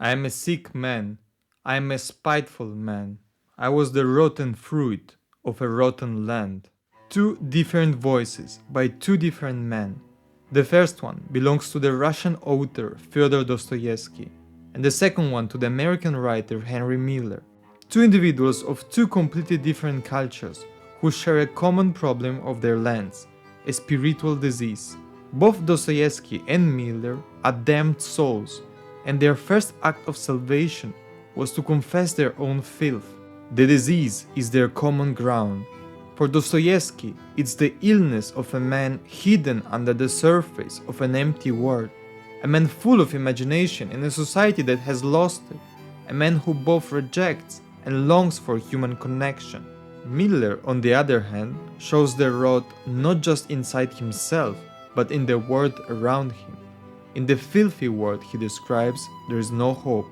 I am a sick man. I am a spiteful man. I was the rotten fruit of a rotten land. Two different voices by two different men. The first one belongs to the Russian author Fyodor Dostoevsky, and the second one to the American writer Henry Miller. Two individuals of two completely different cultures who share a common problem of their lands, a spiritual disease. Both Dostoevsky and Miller are damned souls, and their first act of salvation was to confess their own filth. The disease is their common ground. For Dostoevsky, it's the illness of a man hidden under the surface of an empty world, a man full of imagination in a society that has lost it, a man who both rejects and longs for human connection. Miller, on the other hand, shows the rot not just inside himself, but in the world around him. In the filthy world he describes, there is no hope,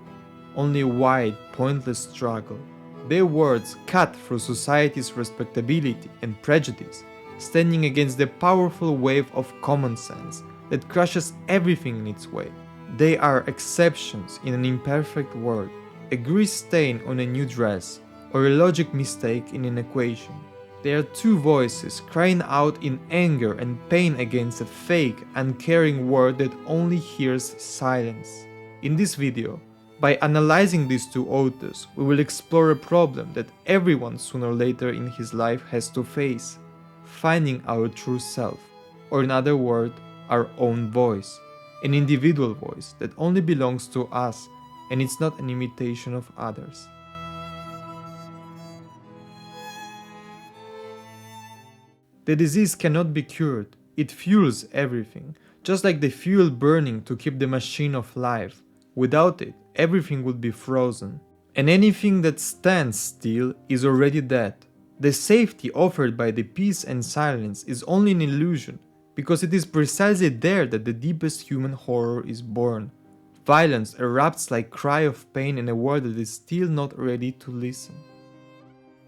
only a wide, pointless struggle. Their words cut through society's respectability and prejudice, standing against the powerful wave of common sense that crushes everything in its way. They are exceptions in an imperfect world, a grease stain on a new dress, or a logic mistake in an equation. They are two voices crying out in anger and pain against a fake, uncaring world that only hears silence. In this video, by analyzing these two authors, we will explore a problem that everyone sooner or later in his life has to face: finding our true self, or in other words, our own voice, an individual voice that only belongs to us and it's not an imitation of others. The disease cannot be cured, it fuels everything, just like the fuel burning to keep the machine of life. Without it, everything would be frozen. And anything that stands still is already dead. The safety offered by the peace and silence is only an illusion, because it is precisely there that the deepest human horror is born. Violence erupts like cry of pain in a world that is still not ready to listen.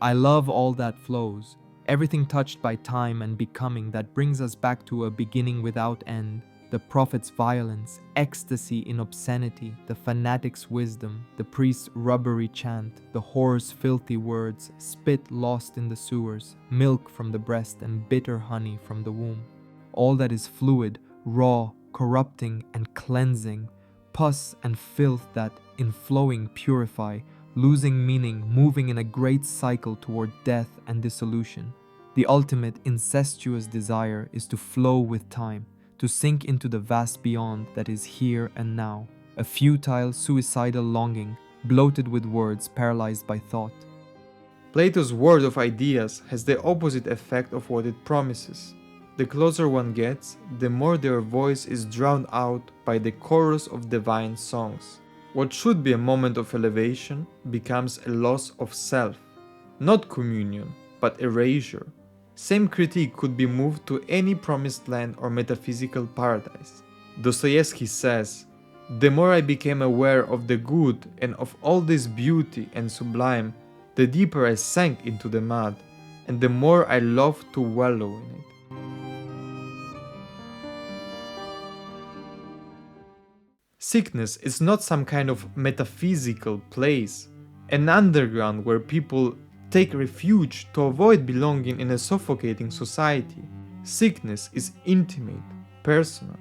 I love all that flows, everything touched by time and becoming that brings us back to a beginning without end. The prophet's violence, ecstasy in obscenity, the fanatic's wisdom, the priest's rubbery chant, the whore's filthy words, spit lost in the sewers, milk from the breast and bitter honey from the womb. All that is fluid, raw, corrupting and cleansing, pus and filth that, in flowing, purify, losing meaning, moving in a great cycle toward death and dissolution. The ultimate incestuous desire is to flow with time, to sink into the vast beyond that is here and now, a futile, suicidal longing, bloated with words paralyzed by thought. Plato's world of ideas has the opposite effect of what it promises. The closer one gets, the more their voice is drowned out by the chorus of divine songs. What should be a moment of elevation becomes a loss of self, not communion, but erasure. Same critique could be moved to any promised land or metaphysical paradise. Dostoevsky says, "The more I became aware of the good and of all this beauty and sublime, the deeper I sank into the mud, and the more I loved to wallow in it." Sickness is not some kind of metaphysical place, an underground where people take refuge to avoid belonging in a suffocating society. Sickness is intimate, personal.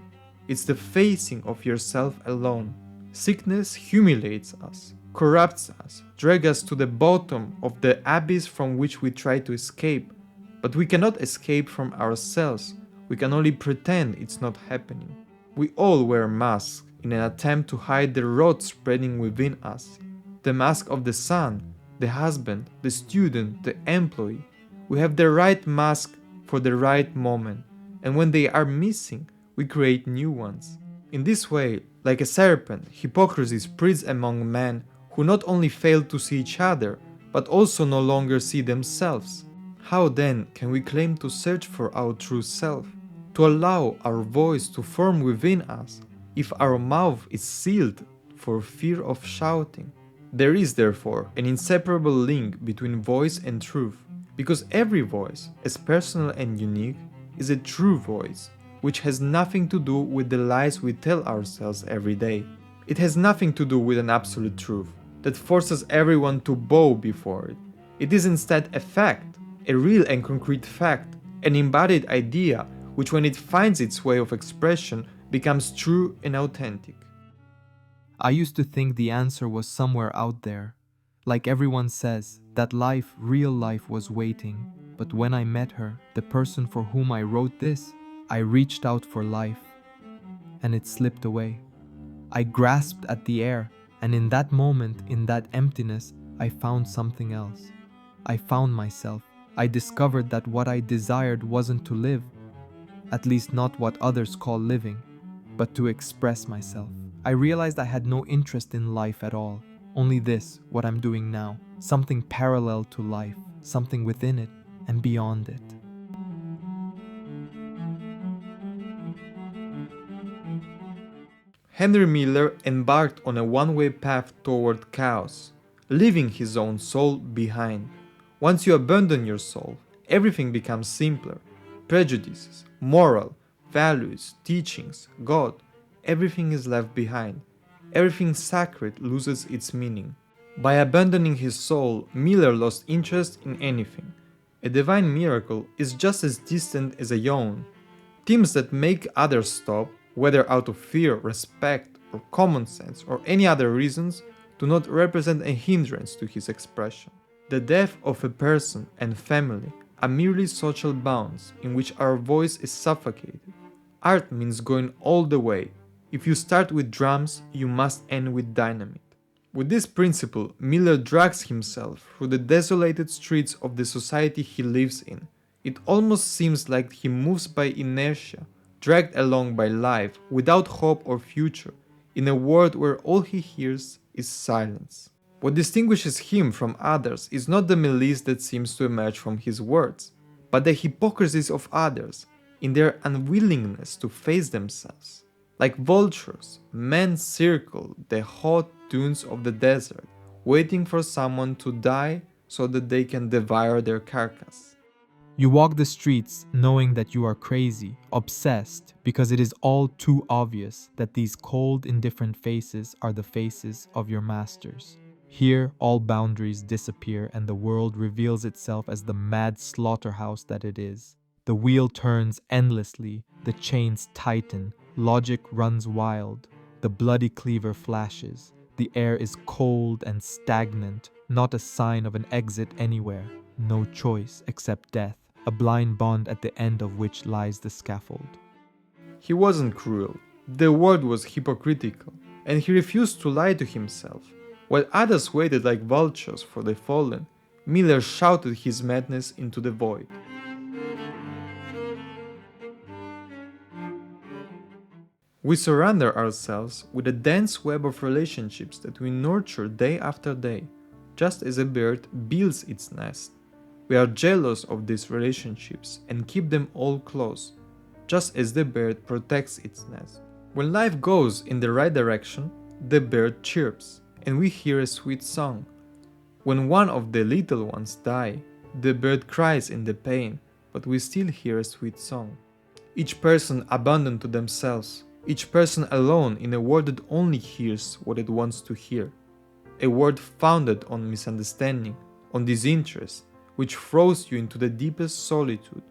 It's the facing of yourself alone. Sickness humiliates us, corrupts us, drags us to the bottom of the abyss from which we try to escape. But we cannot escape from ourselves. We can only pretend it's not happening. We all wear masks in an attempt to hide the rot spreading within us. The mask of the son, the husband, the student, the employee. We have the right mask for the right moment, and when they are missing, we create new ones. In this way, like a serpent, hypocrisy spreads among men who not only fail to see each other, but also no longer see themselves. How then can we claim to search for our true self, to allow our voice to form within us, if our mouth is sealed for fear of shouting? There is therefore an inseparable link between voice and truth, because every voice, as personal and unique, is a true voice, which has nothing to do with the lies we tell ourselves every day. It has nothing to do with an absolute truth that forces everyone to bow before it. It is instead a fact, a real and concrete fact, an embodied idea which, when it finds its way of expression, becomes true and authentic. I used to think the answer was somewhere out there. Like everyone says, that life, real life, was waiting. But when I met her, the person for whom I wrote this, I reached out for life, and it slipped away. I grasped at the air, and in that moment, in that emptiness, I found something else. I found myself. I discovered that what I desired wasn't to live, at least not what others call living, but to express myself. I realized I had no interest in life at all. Only this, what I'm doing now, something parallel to life, something within it and beyond it. Henry Miller embarked on a one-way path toward chaos, leaving his own soul behind. Once you abandon your soul, everything becomes simpler. Prejudices, moral, values, teachings, God, everything is left behind. Everything sacred loses its meaning. By abandoning his soul, Miller lost interest in anything. A divine miracle is just as distant as a yawn. Themes that make others stop, whether out of fear, respect, or common sense, or any other reasons, do not represent a hindrance to his expression. The death of a person and family are merely social bonds in which our voice is suffocated. Art means going all the way. If you start with drums, you must end with dynamite. With this principle, Miller drags himself through the desolated streets of the society he lives in. It almost seems like he moves by inertia, dragged along by life, without hope or future, in a world where all he hears is silence. What distinguishes him from others is not the malice that seems to emerge from his words, but the hypocrisies of others, in their unwillingness to face themselves. Like vultures, men circle the hot dunes of the desert, waiting for someone to die so that they can devour their carcass. You walk the streets knowing that you are crazy, obsessed, because it is all too obvious that these cold, indifferent faces are the faces of your masters. Here, all boundaries disappear and the world reveals itself as the mad slaughterhouse that it is. The wheel turns endlessly, the chains tighten, logic runs wild, the bloody cleaver flashes. The air is cold and stagnant, not a sign of an exit anywhere. No choice except death, a blind bond at the end of which lies the scaffold. He wasn't cruel. The world was hypocritical, and he refused to lie to himself. While others waited like vultures for the fallen, Miller shouted his madness into the void. We surrender ourselves with a dense web of relationships that we nurture day after day, just as a bird builds its nest. We are jealous of these relationships and keep them all close, just as the bird protects its nest. When life goes in the right direction, the bird chirps, and we hear a sweet song. When one of the little ones die, the bird cries in the pain, but we still hear a sweet song. Each person abandoned to themselves, each person alone in a world that only hears what it wants to hear. A world founded on misunderstanding, on disinterest, which throws you into the deepest solitude.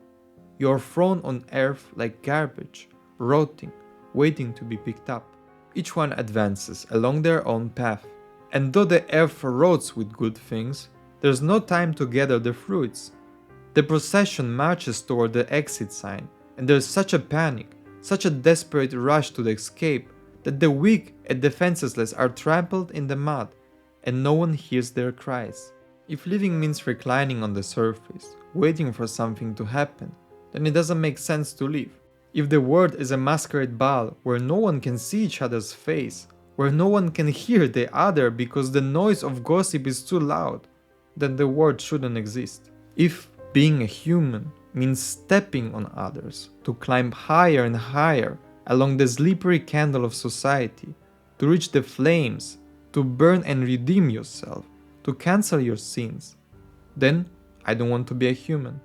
You are thrown on earth like garbage, rotting, waiting to be picked up. Each one advances along their own path, and though the earth rots with good things, there's no time to gather the fruits. The procession marches toward the exit sign, and there's such a panic, such a desperate rush to the escape, that the weak and defenseless are trampled in the mud, and no one hears their cries. If living means reclining on the surface, waiting for something to happen, then it doesn't make sense to live. If the world is a masquerade ball where no one can see each other's face, where no one can hear the other because the noise of gossip is too loud, then the world shouldn't exist. If being a human means stepping on others, to climb higher and higher along the slippery candle of society, to reach the flames, to burn and redeem yourself, to cancel your sins, then I don't want to be a human.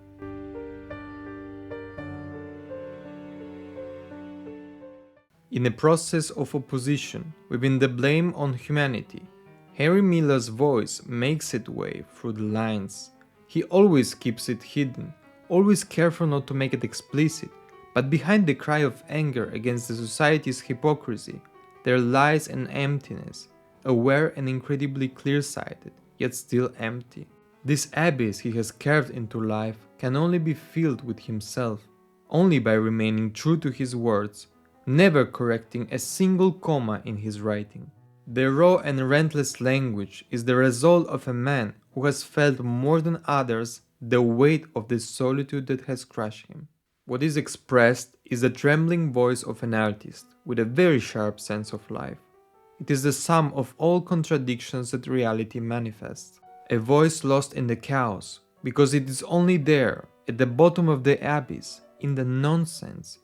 In a process of opposition within the blame on humanity, Henry Miller's voice makes its way through the lines. He always keeps it hidden, always careful not to make it explicit, but behind the cry of anger against the society's hypocrisy, there lies an emptiness, aware and incredibly clear-sighted, yet still empty. This abyss he has carved into life can only be filled with himself, only by remaining true to his words, never correcting a single comma in his writing. The raw and relentless language is the result of a man who has felt more than others the weight of the solitude that has crushed him. What is expressed is the trembling voice of an artist with a very sharp sense of life. It is the sum of all contradictions that reality manifests. A voice lost in the chaos, because it is only there, at the bottom of the abyss, in the nonsense,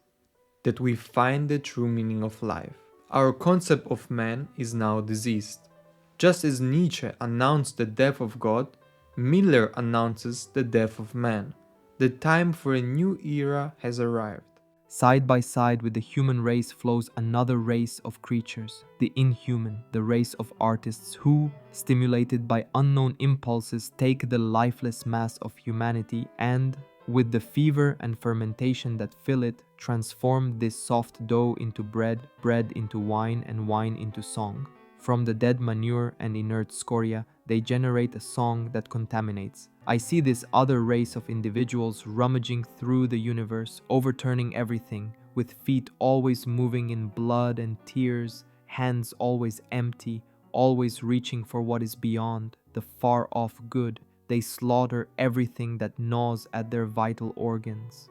that we find the true meaning of life. Our concept of man is now diseased. Just as Nietzsche announced the death of God, Miller announces the death of man. The time for a new era has arrived. Side by side with the human race flows another race of creatures, the inhuman, the race of artists who, stimulated by unknown impulses, take the lifeless mass of humanity and, with the fever and fermentation that fill it, transform this soft dough into bread, bread into wine, and wine into song. From the dead manure and inert scoria, they generate a song that contaminates. I see this other race of individuals rummaging through the universe, overturning everything, with feet always moving in blood and tears, hands always empty, always reaching for what is beyond, the far-off good. They slaughter everything that gnaws at their vital organs.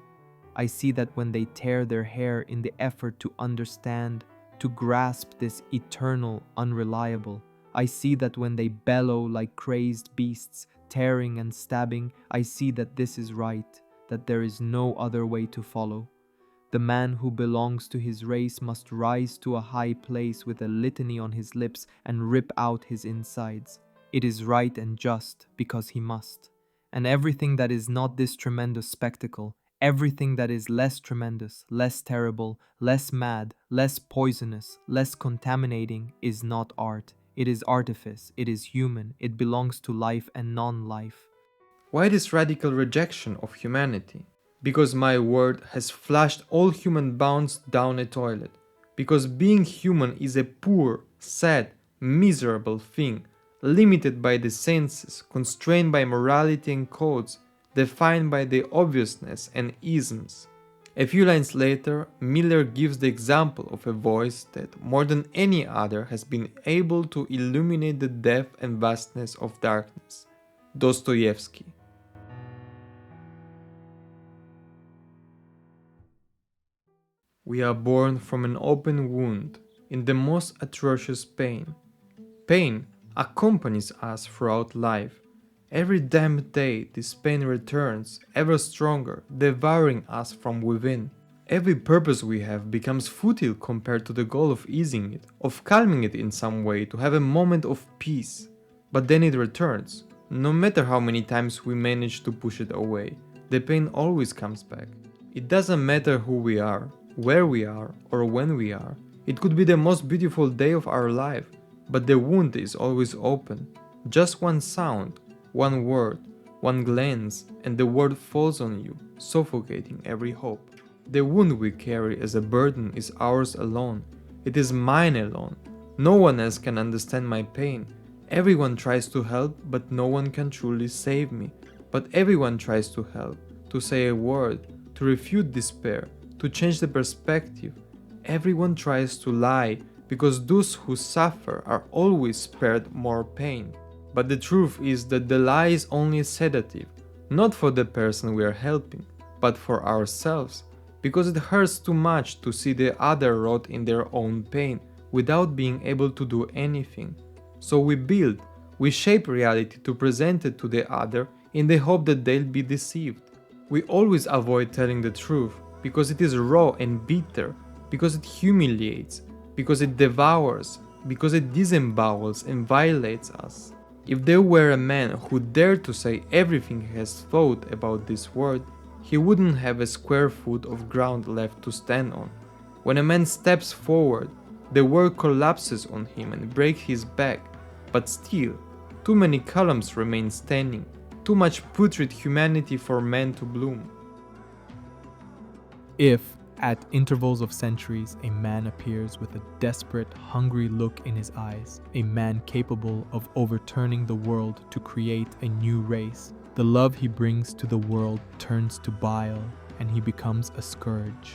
I see that when they tear their hair in the effort to understand, to grasp this eternal, unreliable. I see that when they bellow like crazed beasts, tearing and stabbing, I see that this is right, that there is no other way to follow. The man who belongs to his race must rise to a high place with a litany on his lips and rip out his insides. It is right and just because he must. And everything that is not this tremendous spectacle, everything that is less tremendous, less terrible, less mad, less poisonous, less contaminating is not art. It is artifice, it is human, it belongs to life and non-life. Why this radical rejection of humanity? Because my word has flushed all human bounds down a toilet. Because being human is a poor, sad, miserable thing, limited by the senses, constrained by morality and codes, defined by the obviousness and isms. A few lines later, Miller gives the example of a voice that, more than any other, has been able to illuminate the depth and vastness of darkness. Dostoevsky. We are born from an open wound, in the most atrocious pain. Pain accompanies us throughout life. Every damned day this pain returns, ever stronger, devouring us from within. Every purpose we have becomes futile compared to the goal of easing it, of calming it in some way, to have a moment of peace. But then it returns. No matter how many times we manage to push it away, the pain always comes back. It doesn't matter who we are, where we are, or when we are. It could be the most beautiful day of our life, but the wound is always open. Just one sound, one word, one glance, and the world falls on you, suffocating every hope. The wound we carry as a burden is ours alone. It is mine alone. No one else can understand my pain. Everyone tries to help, but no one can truly save me. But everyone tries to help, to say a word, to refute despair, to change the perspective. Everyone tries to lie, because those who suffer are always spared more pain. But the truth is that the lie is only a sedative, not for the person we are helping, but for ourselves, because it hurts too much to see the other rot in their own pain without being able to do anything. So we shape reality to present it to the other in the hope that they'll be deceived. We always avoid telling the truth because it is raw and bitter, because it humiliates, because it devours, because it disembowels and violates us. If there were a man who dared to say everything he has thought about this world, he wouldn't have a square foot of ground left to stand on. When a man steps forward, the world collapses on him and breaks his back, but still, too many columns remain standing, too much putrid humanity for man to bloom. If, at intervals of centuries, a man appears with a desperate, hungry look in his eyes, a man capable of overturning the world to create a new race, the love he brings to the world turns to bile, and he becomes a scourge.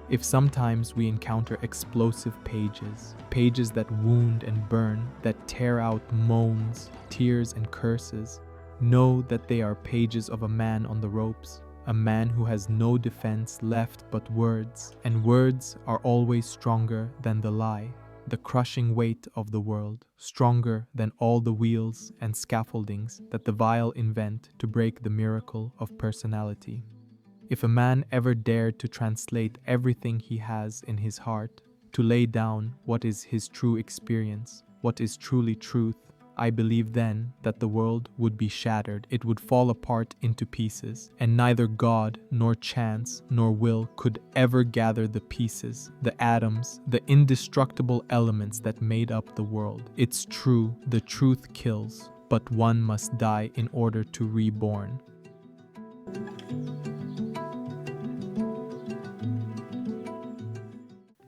If sometimes we encounter explosive pages, pages that wound and burn, that tear out moans, tears, and curses, know that they are pages of a man on the ropes, a man who has no defense left but words, and words are always stronger than the lie, the crushing weight of the world, stronger than all the wheels and scaffoldings that the vile invent to break the miracle of personality. If a man ever dared to translate everything he has in his heart, to lay down what is his true experience, what is truly truth, I believe then that the world would be shattered, it would fall apart into pieces, and neither God, nor chance, nor will could ever gather the pieces, the atoms, the indestructible elements that made up the world. It's true, the truth kills, but one must die in order to reborn.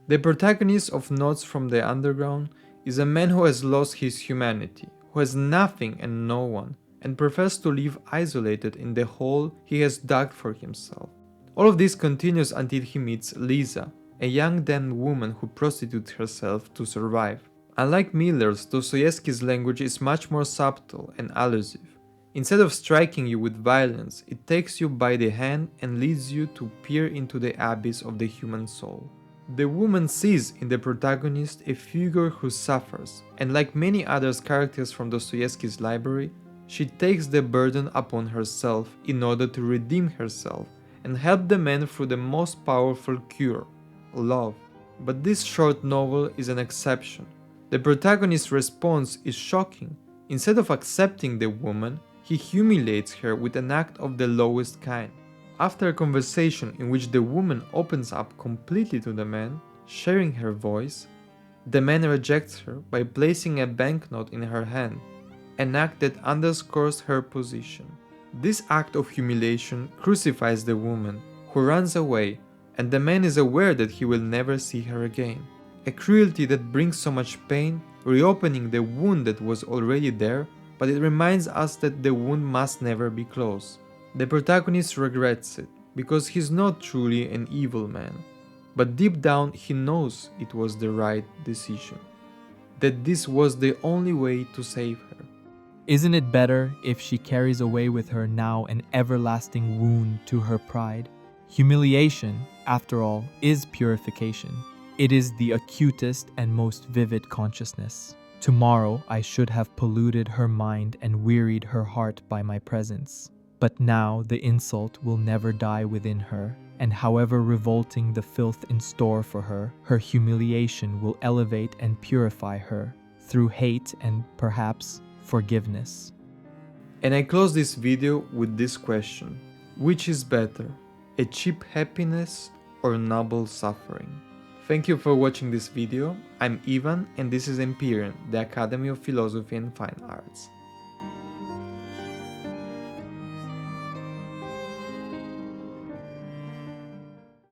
The protagonist of Notes from the Underground is a man who has lost his humanity, who has nothing and no one, and prefers to live isolated in the hole he has dug for himself. All of this continues until he meets Lisa, a young damned woman who prostitutes herself to survive. Unlike Miller's, Dostoevsky's language is much more subtle and allusive. Instead of striking you with violence, it takes you by the hand and leads you to peer into the abyss of the human soul. The woman sees in the protagonist a figure who suffers, and like many other characters from Dostoevsky's library, she takes the burden upon herself in order to redeem herself and help the man through the most powerful cure, love. But this short novel is an exception. The protagonist's response is shocking. Instead of accepting the woman, he humiliates her with an act of the lowest kind. After a conversation in which the woman opens up completely to the man, sharing her voice, the man rejects her by placing a banknote in her hand, an act that underscores her position. This act of humiliation crucifies the woman, who runs away, and the man is aware that he will never see her again. A cruelty that brings so much pain, reopening the wound that was already there, but it reminds us that the wound must never be closed. The protagonist regrets it, because he's not truly an evil man, but deep down he knows it was the right decision, that this was the only way to save her. Isn't it better if she carries away with her now an everlasting wound to her pride? Humiliation, after all, is purification. It is the acutest and most vivid consciousness. Tomorrow I should have polluted her mind and wearied her heart by my presence. But now the insult will never die within her, and however revolting the filth in store for her, her humiliation will elevate and purify her through hate and, perhaps, forgiveness. And I close this video with this question: which is better, a cheap happiness or noble suffering? Thank you for watching this video. I'm Ivan and this is Empyrean, the Academy of Philosophy and Fine Arts.